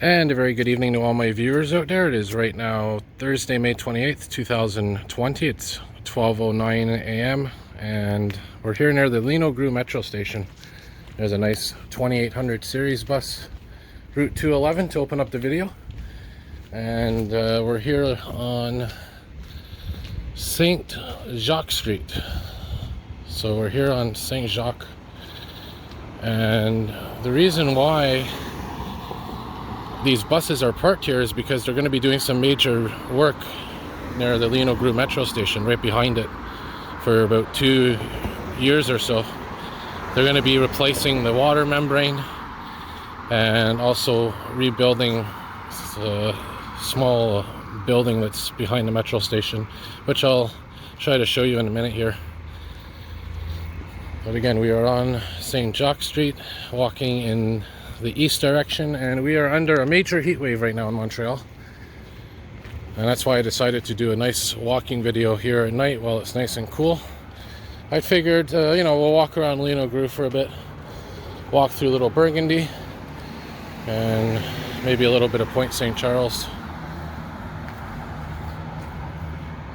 And a very good evening to all my viewers out there. It is right now Thursday, May 28th, 2020. It's 12:09 a.m. and we're here near the Lionel-Groulx Metro Station. There's a nice 2800 series bus, Route 211, to open up the video. And we're here on Saint Jacques Street. So we're here on Saint Jacques, and the reason why these buses are parked here is because they're going to be doing some major work near the Lionel-Groulx Metro Station, right behind it, for about 2 years or so. They're going to be replacing the water membrane and also rebuilding a small building that's behind the metro station, which I'll try to show you in a minute here. But again, we are on St. Jacques Street, walking in the east direction, and we are under a major heat wave right now in Montreal. And that's why I decided to do a nice walking video here at night while it's nice and cool. I figured, we'll walk around Lionel-Groulx for a bit, walk through Little Burgundy, and maybe a little bit of Point St. Charles.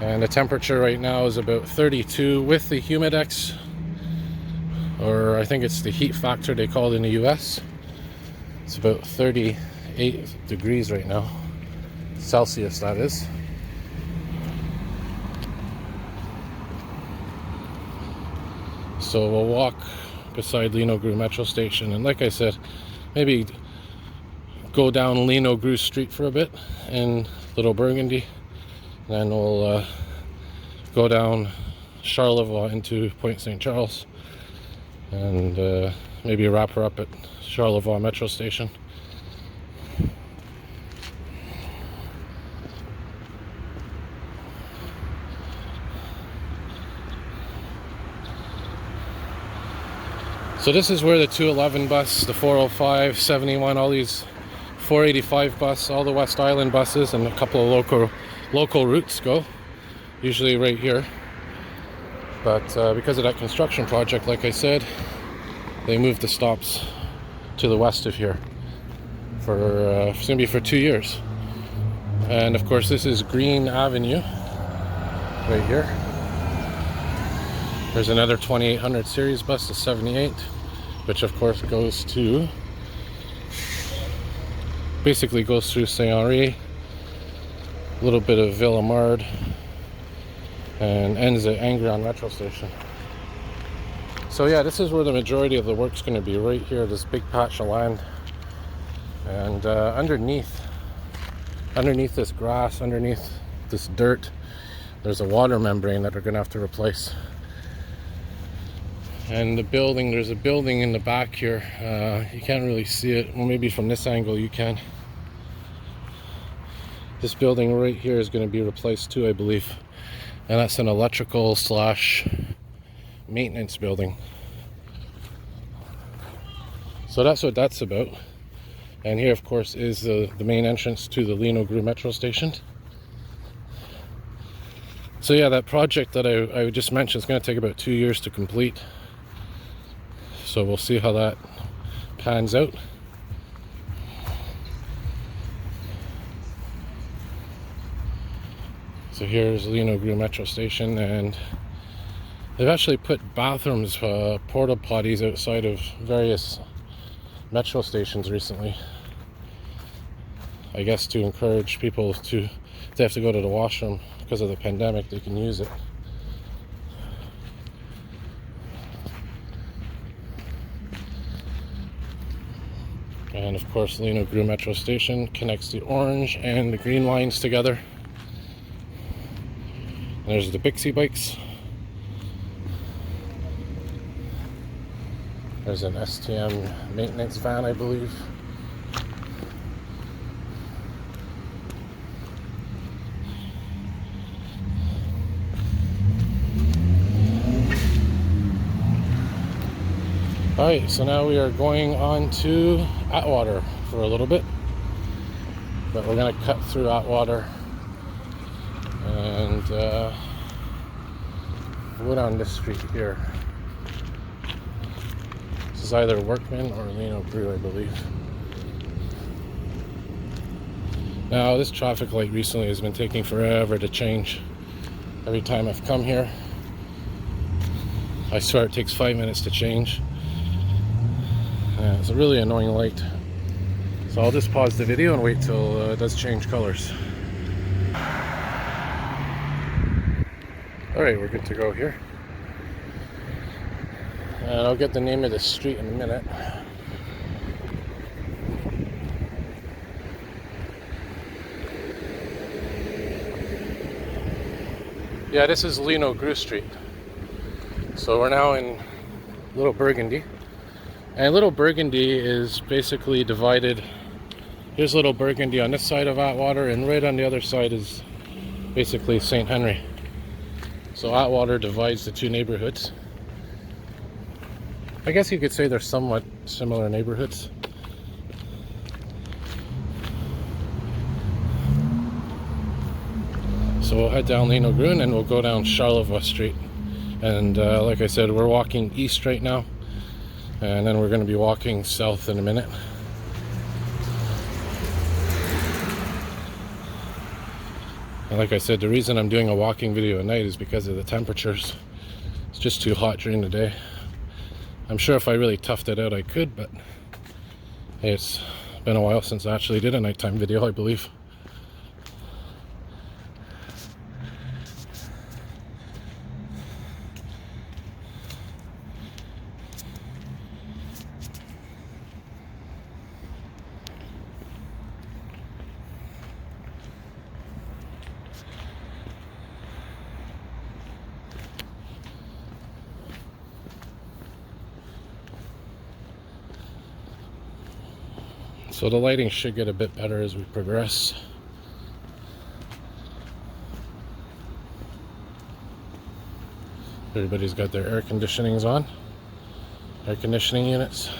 And the temperature right now is about 32 with the humidex, or I think it's the heat factor they call it in the US. It's about 38 degrees right now, Celsius that is. So we'll walk beside Lionel-Groulx Metro Station, and like I said, maybe go down Lionel-Groulx Street for a bit in Little Burgundy, and then we'll go down Charlevoix into Point St. Charles, and maybe wrap her up at Charlevoix Metro Station. So this is where the 211 bus, the 405, 71, all these 485 bus, all the West Island buses, and a couple of local routes go, usually right here. But because of that construction project, like I said, they moved the stops to the west of here for it's gonna be for 2 years. And of course, this is Green Avenue right here. There's another 2800 series bus, the 78, which of course basically goes through Saint Henri, a little bit of Villemard, and ends at Angron Metro Station. So yeah, this is where the majority of the work's going to be, right here, this big patch of land. And underneath this grass, underneath this dirt, there's a water membrane that they're going to have to replace. And there's a building in the back here. You can't really see it. Well, maybe from this angle you can. This building right here is going to be replaced too, I believe. And that's an electrical / maintenance building. So that's what that's about. And here, of course, is the main entrance to the Lionel-Groulx Metro Station. So yeah, that project that I just mentioned is going to take about 2 years to complete. So we'll see how that pans out. So here's Lionel-Groulx Metro Station, and they've actually put bathrooms, porta potties outside of various metro stations recently. I guess to encourage people to, if they have to go to the washroom because of the pandemic, they can use it. And of course, Lionel-Groulx Metro Station connects the orange and the green lines together. And there's the Bixie bikes. There's an STM maintenance van, I believe. Alright, so now we are going on to Atwater for a little bit. But we're going to cut through Atwater and go down this street here. This is either Workman or Lionel-Groulx, I believe. Now, this traffic light recently has been taking forever to change. Every time I've come here, I swear it takes 5 minutes to change. It's a really annoying light. So I'll just pause the video and wait till it does change colors. Alright, we're good to go here. And I'll get the name of the street in a minute. Yeah, this is Lionel-Groulx Street. So we're now in Little Burgundy. And Little Burgundy is basically divided. Here's Little Burgundy on this side of Atwater, and right on the other side is basically St. Henry. So Atwater divides the two neighborhoods. I guess you could say they're somewhat similar neighborhoods. So we'll head down Lionel-Groulx and we'll go down Charlevoix Street. And like I said, we're walking east right now. And then we're going to be walking south in a minute. And like I said, the reason I'm doing a walking video at night is because of the temperatures. It's just too hot during the day. I'm sure if I really toughed it out I could, but hey, it's been a while since I actually did a nighttime video, I believe. So the lighting should get a bit better as we progress. Everybody's got their air conditionings on, air conditioning units.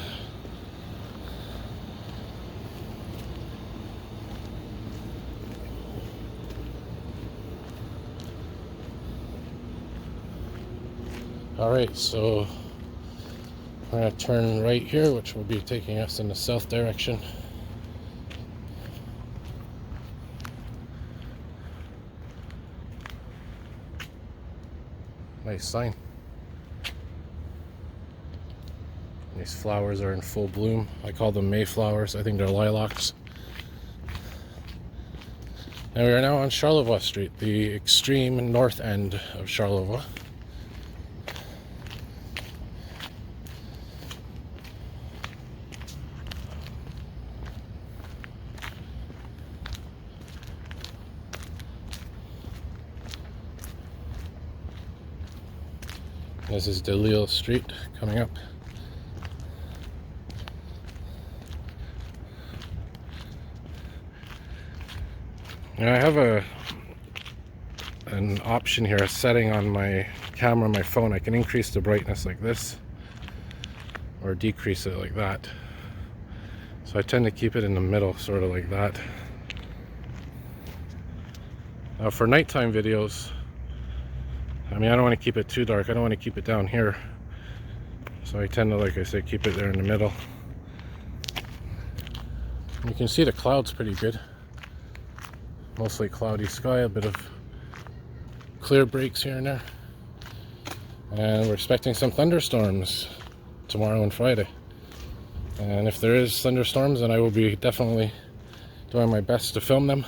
Alright, so we're going to turn right here, which will be taking us in the south direction. Nice sign. These flowers are in full bloom. I call them Mayflowers. I think they're lilacs. And we are now on Charlevoix Street, the extreme north end of Charlevoix. This is Delisle Street coming up. Now I have an option here, a setting on my camera, my phone. I can increase the brightness like this or decrease it like that. So I tend to keep it in the middle, sort of like that. Now for nighttime videos, I mean, I don't want to keep it too dark. I don't want to keep it down here. So I tend to, like I said, keep it there in the middle. You can see the clouds pretty good. Mostly cloudy sky, a bit of clear breaks here and there. And we're expecting some thunderstorms tomorrow and Friday. And if there is thunderstorms, then I will be definitely doing my best to film them.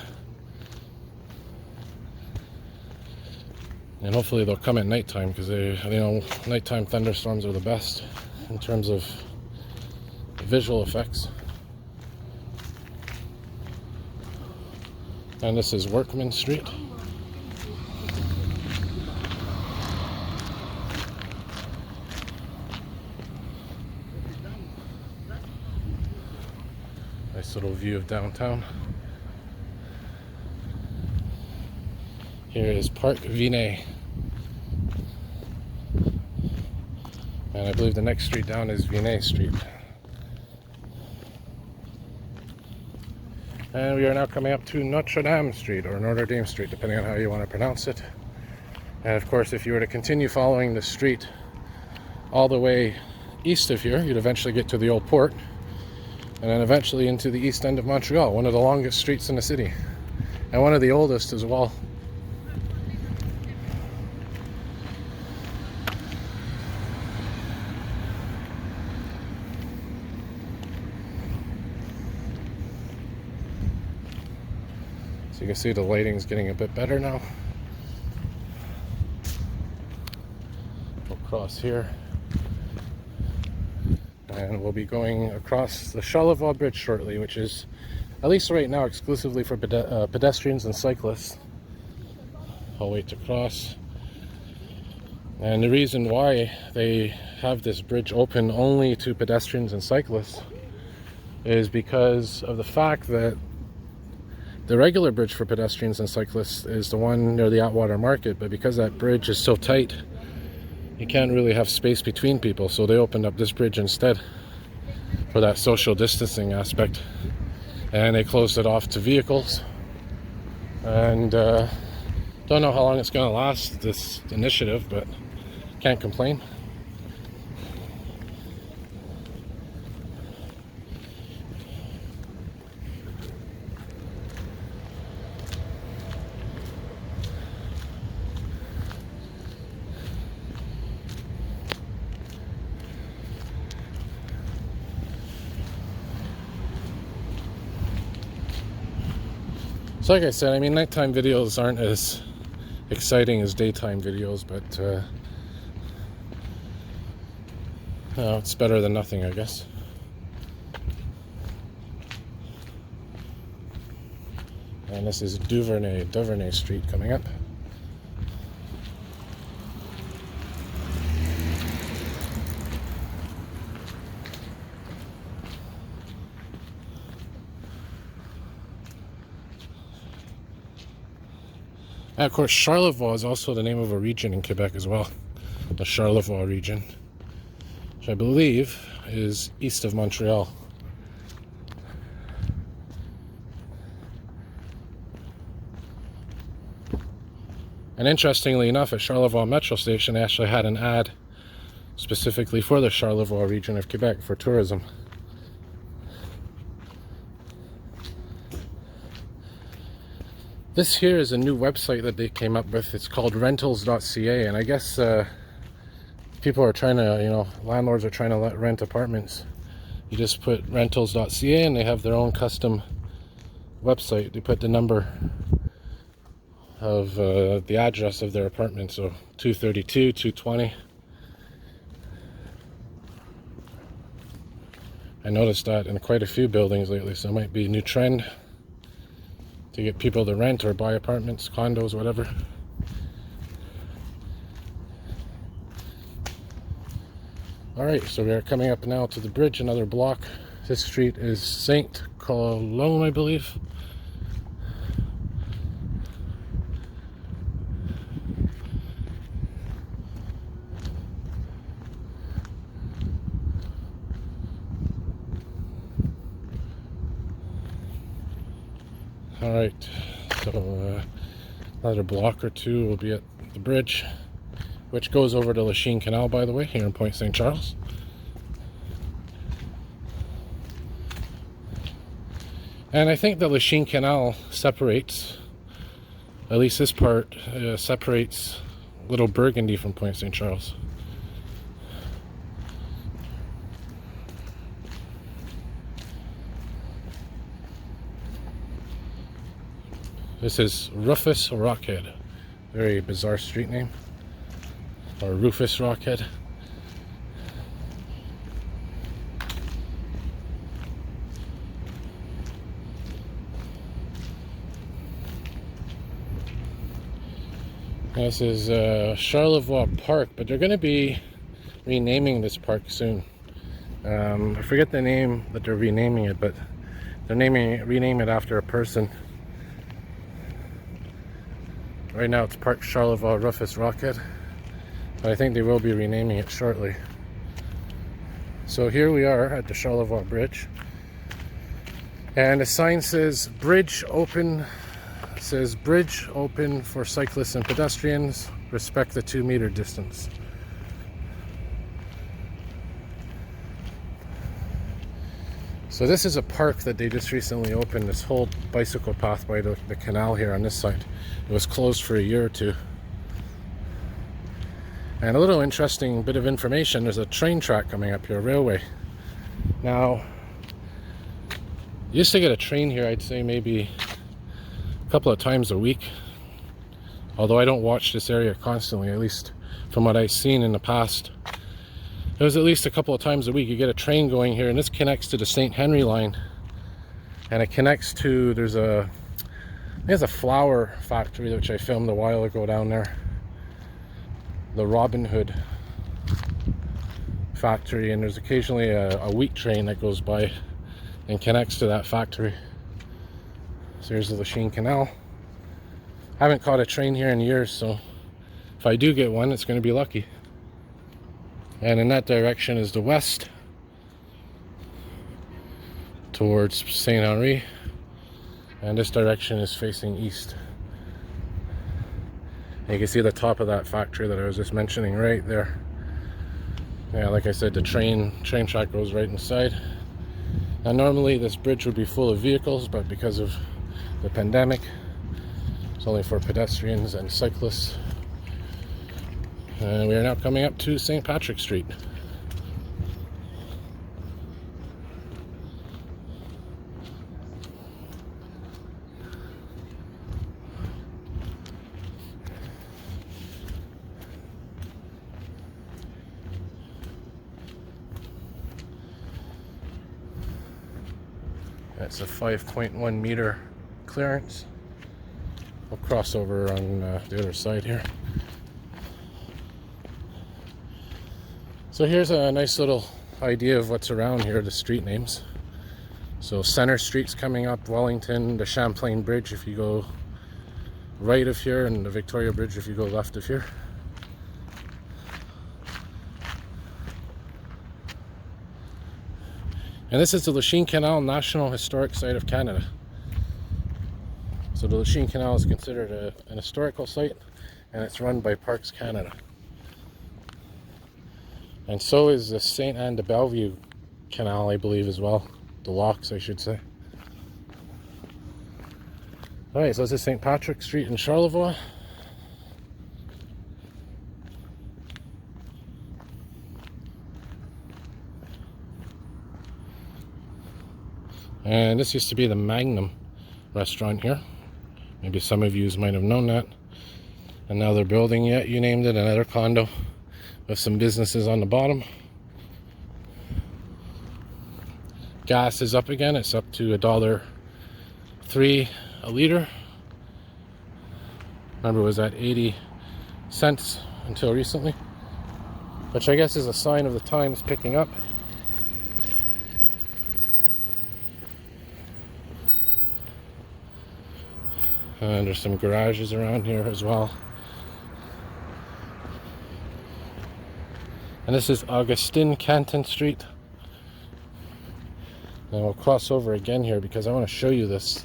And hopefully they'll come at nighttime, because nighttime thunderstorms are the best in terms of visual effects. And this is Workman Street. Nice little view of downtown. Here is Parc Vinet. And I believe the next street down is Vinet Street. And we are now coming up to Notre Dame Street, or Notre Dame Street, depending on how you want to pronounce it. And of course, if you were to continue following the street all the way east of here, you'd eventually get to the old port. and then eventually into the east end of Montreal, one of the longest streets in the city, and one of the oldest as well. So you can see the lighting's getting a bit better now. We'll cross here, and we'll be going across the Charlevoix Bridge shortly, which is, at least right now, exclusively for pedestrians and cyclists. I'll wait to cross. And the reason why they have this bridge open only to pedestrians and cyclists is because of the fact that the regular bridge for pedestrians and cyclists is the one near the Atwater Market, but because that bridge is so tight, you can't really have space between people, so they opened up this bridge instead for that social distancing aspect. And they closed it off to vehicles, and don't know how long it's going to last, this initiative, but can't complain. So like I said, I mean, nighttime videos aren't as exciting as daytime videos, but it's better than nothing, I guess. And this is Duvernay Street coming up. And of course, Charlevoix is also the name of a region in Quebec as well. The Charlevoix region, which I believe is east of Montreal. And interestingly enough, at Charlevoix Metro Station, they actually had an ad specifically for the Charlevoix region of Quebec for tourism. This here is a new website that they came up with. It's called rentals.ca, and I guess people are trying to, landlords are trying to rent apartments. You just put rentals.ca and they have their own custom website. They put the number of the address of their apartment, so 232, 220. I noticed that in quite a few buildings lately, so it might be a new trend to get people to rent or buy apartments, condos, whatever. Alright, so we are coming up now to the bridge, another block. This street is Saint Colombe, I believe. Alright, so another block or two will be at the bridge, which goes over to Lachine Canal, by the way, here in Point St. Charles. And I think the Lachine Canal separates, at least this part, separates Little Burgundy from Point St. Charles. This is Rufus Rockhead. Very bizarre street name. Or Rufus Rockhead. This is Charlevoix Park, but they're going to be renaming this park soon. I forget the name that they're renaming it, but they're renaming it after a person. Right now it's Park Charlevoix Rufus Rockhead, but I think they will be renaming it shortly. So here we are at the Charlevoix Bridge, and the sign says bridge open. It says bridge open for cyclists and pedestrians. Respect the 2-meter distance. So this is a park that they just recently opened, this whole bicycle path by the canal here on this side. It was closed for a year or two. And a little interesting bit of information, there's a train track coming up here, a railway. Now, used to get a train here, I'd say maybe a couple of times a week. Although I don't watch this area constantly, at least from what I've seen in the past. It was at least a couple of times a week. You get a train going here, and this connects to the St. Henry line. And it connects to, there's a flour factory, which I filmed a while ago down there. The Robin Hood factory, and there's occasionally a wheat train that goes by and connects to that factory. So here's the Lachine Canal. I haven't caught a train here in years, so if I do get one, it's going to be lucky. And in that direction is the west, towards St. Henri, and this direction is facing east. And you can see the top of that factory that I was just mentioning right there. Yeah, like I said, the train track goes right inside. And normally this bridge would be full of vehicles, but because of the pandemic, it's only for pedestrians and cyclists. And we are now coming up to St. Patrick Street. That's a 5.1 meter clearance. We'll cross over on the other side here. So here's a nice little idea of what's around here, the street names. So Center Street's coming up, Wellington, the Champlain Bridge if you go right of here, and the Victoria Bridge if you go left of here. And this is the Lachine Canal National Historic Site of Canada. So the Lachine Canal is considered an historical site, and it's run by Parks Canada. And so is the St. Anne de Bellevue Canal, I believe, as well. The locks, I should say. Alright, so this is St. Patrick Street in Charlevoix. And this used to be the Magnum restaurant here. Maybe some of you might have known that. And now they're building, yeah, you named it, another condo with some businesses on the bottom. Gas is up again. It's up to $1.03 a liter. Remember, it was at 80 cents until recently, which I guess is a sign of the times picking up. And there's some garages around here as well. And this is Augustin Canton Street. And we'll cross over again here because I want to show you this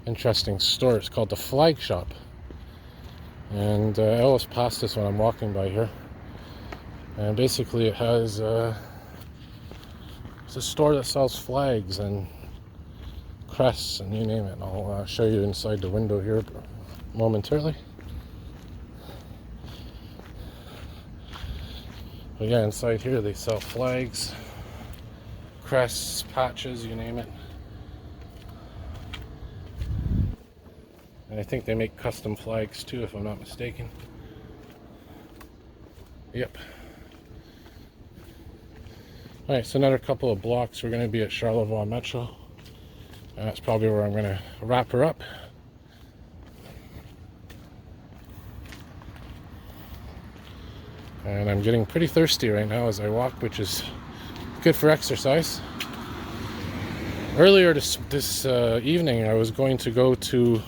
interesting store. It's called the Flag Shop. And I always pass this when I'm walking by here. And basically it has it's a store that sells flags and crests and you name it. I'll show you inside the window here momentarily. But yeah, inside here they sell flags, crests, patches, you name it. And I think they make custom flags too, if I'm not mistaken. Yep. Alright, so another couple of blocks, we're going to be at Charlevoix Metro. And that's probably where I'm going to wrap her up. And I'm getting pretty thirsty right now as I walk, which is good for exercise. Earlier this evening, I was going to go to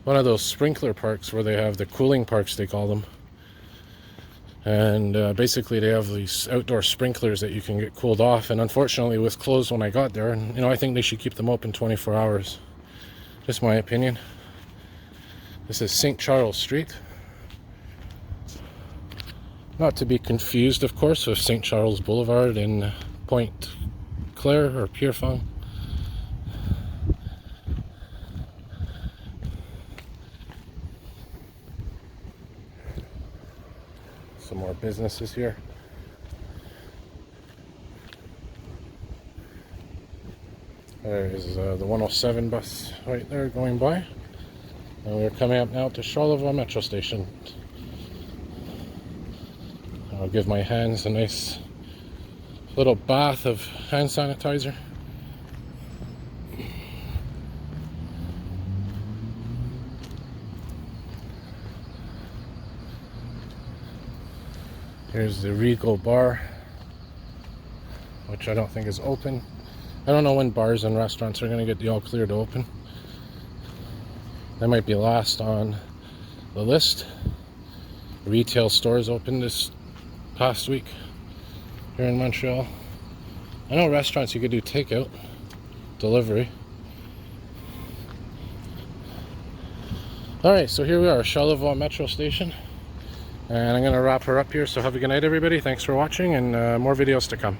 one of those sprinkler parks where they have the cooling parks, they call them. And basically they have these outdoor sprinklers that you can get cooled off. And unfortunately it was closed when I got there. And you know, I think they should keep them open 24 hours. Just my opinion. This is St. Charles Street. Not to be confused, of course, with St. Charles Boulevard in Point Claire or Pierrefonds. Some more businesses here. There is the 107 bus right there going by. And we're coming up now to Charlevoix Metro Station. I'll give my hands a nice little bath of hand sanitizer. Here's the Regal bar, which I don't think is open. I don't know when bars and restaurants are going to get the all clear to open. That might be last on the list. Retail stores opened this past week here in Montreal. I know restaurants you could do takeout, delivery. Alright, so here we are, Charlevoix Metro Station. And I'm going to wrap her up here, so have a good night everybody. Thanks for watching, and more videos to come.